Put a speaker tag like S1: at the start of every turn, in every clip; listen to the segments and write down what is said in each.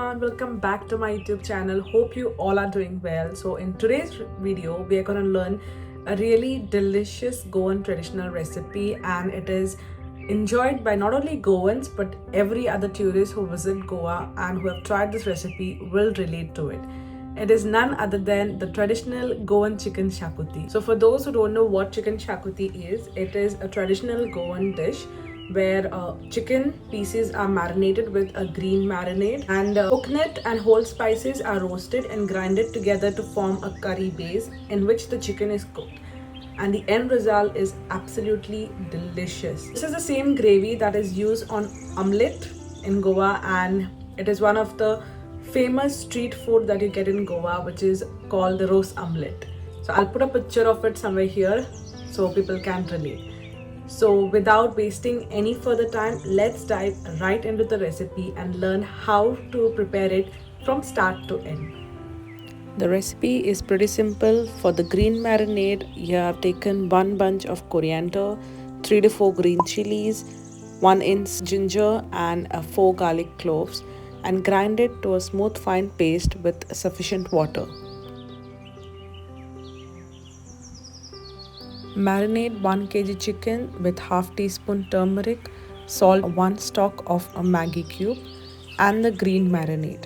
S1: everyone, welcome back to my YouTube channel. Hope you all are doing well. So in today's video we are going to learn a really delicious Goan traditional recipe, and it is enjoyed by not only Goans but every other tourist who visit Goa and who have tried this recipe will relate to it. It is none other than the traditional Goan Chicken Xacuti. So for those who don't know what Chicken Xacuti is, it is a traditional Goan dish where chicken pieces are marinated with a green marinade, and coconut and whole spices are roasted and grinded together to form a curry base in which the chicken is cooked, and the end result is absolutely delicious. This is the same gravy that is used on omelette in Goa, and it is one of the famous street food that you get in Goa, which is called the roast omelette. So I'll put a picture of it somewhere here so people can relate. So without wasting any further time, let's dive right into the recipe and learn how to prepare it from start to end. The recipe is pretty simple. For the green marinade, you have taken 1 bunch of coriander, 3 to 4 green chilies, 1 inch ginger and 4 garlic cloves, and grind it to a smooth fine paste with sufficient water. Marinate 1 kg chicken with half teaspoon turmeric, salt, 1 stalk of a Maggi cube, and the green marinade.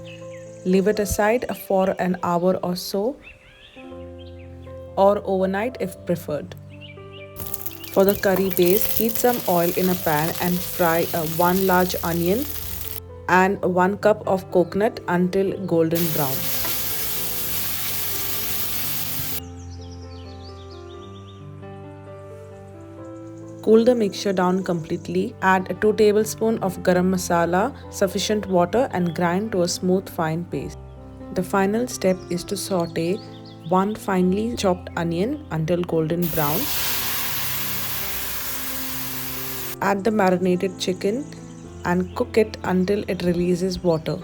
S1: Leave it aside for an hour or so, or overnight if preferred. For the curry base, heat some oil in a pan and fry 1 large onion and 1 cup of coconut until golden brown. Cool the mixture down completely. Add 2 tablespoons of garam masala, sufficient water, and grind to a smooth fine paste. The final step is to saute 1 finely chopped onion until golden brown. Add the marinated chicken and cook it until it releases water.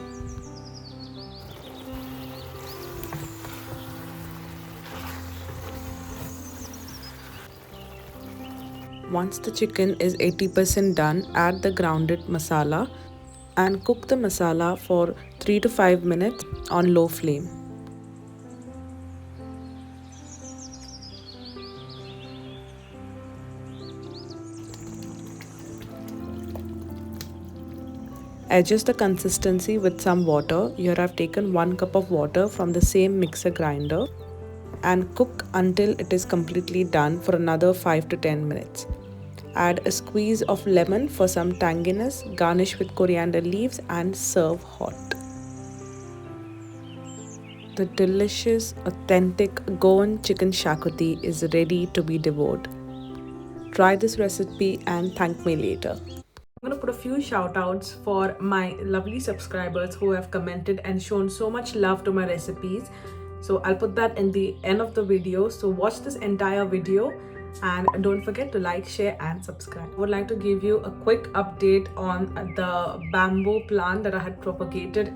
S1: Once the chicken is 80% done, add the grounded masala and cook the masala for 3 to 5 minutes on low flame. Adjust the consistency with some water. Here I have taken 1 cup of water from the same mixer grinder, and cook until it is completely done for another 5 to 10 minutes. Add a squeeze of lemon for some tanginess, garnish with coriander leaves, and serve hot. The delicious, authentic Goan Chicken Xacuti is ready to be devoured. Try this recipe and thank me later. I'm going to put a few shout outs for my lovely subscribers who have commented and shown so much love to my recipes. So I'll put that in the end of the video. So watch this entire video and don't forget to like, share and subscribe. I would like to give you a quick update on the bamboo plant that I had propagated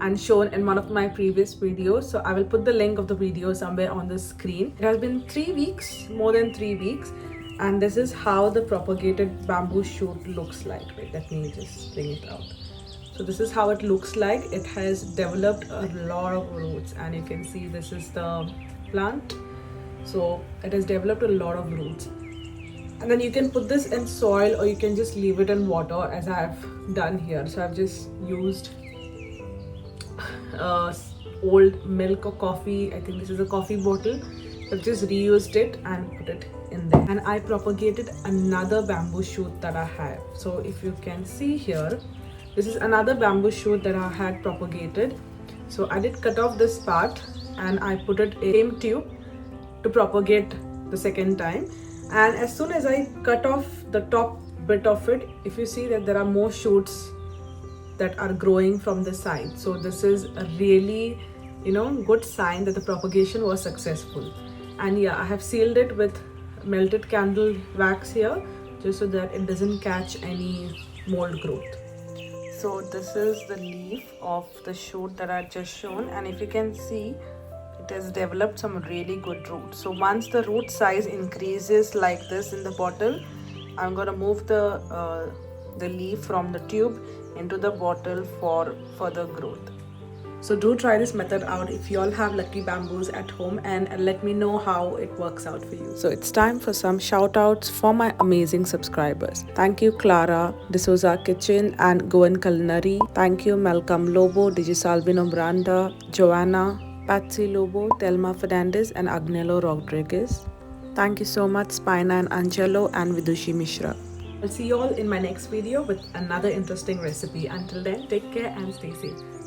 S1: and shown in one of my previous videos. So I will put the link of the video somewhere on the screen. It has been 3 weeks, more than 3 weeks, and this is how the propagated bamboo shoot looks like. Wait, let me just bring it out. So this is how it looks like. It has developed a lot of roots, and you can see this is the plant. So it has developed a lot of roots, and then you can put this in soil or you can just leave it in water as I have done here. So I've just used old milk or coffee. I think this is a coffee bottle. I've just reused it and put it in there, and I propagated another bamboo shoot that I have. So if you can see here, this is another bamboo shoot that I had propagated. So I did cut off this part and I put it in the same tube to propagate the second time. And as soon as I cut off the top bit of it, if you see that there are more shoots that are growing from the side. So this is a really, good sign that the propagation was successful. And yeah, I have sealed it with melted candle wax here just so that it doesn't catch any mold growth. So this is the leaf of the shoot that I just shown, and if you can see, it has developed some really good roots. So once the root size increases like this in the bottle, I'm going to move the leaf from the tube into the bottle for further growth. So do try this method out if you all have lucky bamboos at home, and let me know how it works out for you. So it's time for some shout outs for my amazing subscribers. Thank you Clara, D'Souza Kitchen and Goan Culinary. Thank you Malcolm Lobo, Digisalvino Branda, Joanna, Patsy Lobo, Telma Fernandez and Agnello Rodriguez. Thank you so much Spina and Angelo and Vidushi Mishra. I'll see you all in my next video with another interesting recipe. Until then, take care and stay safe.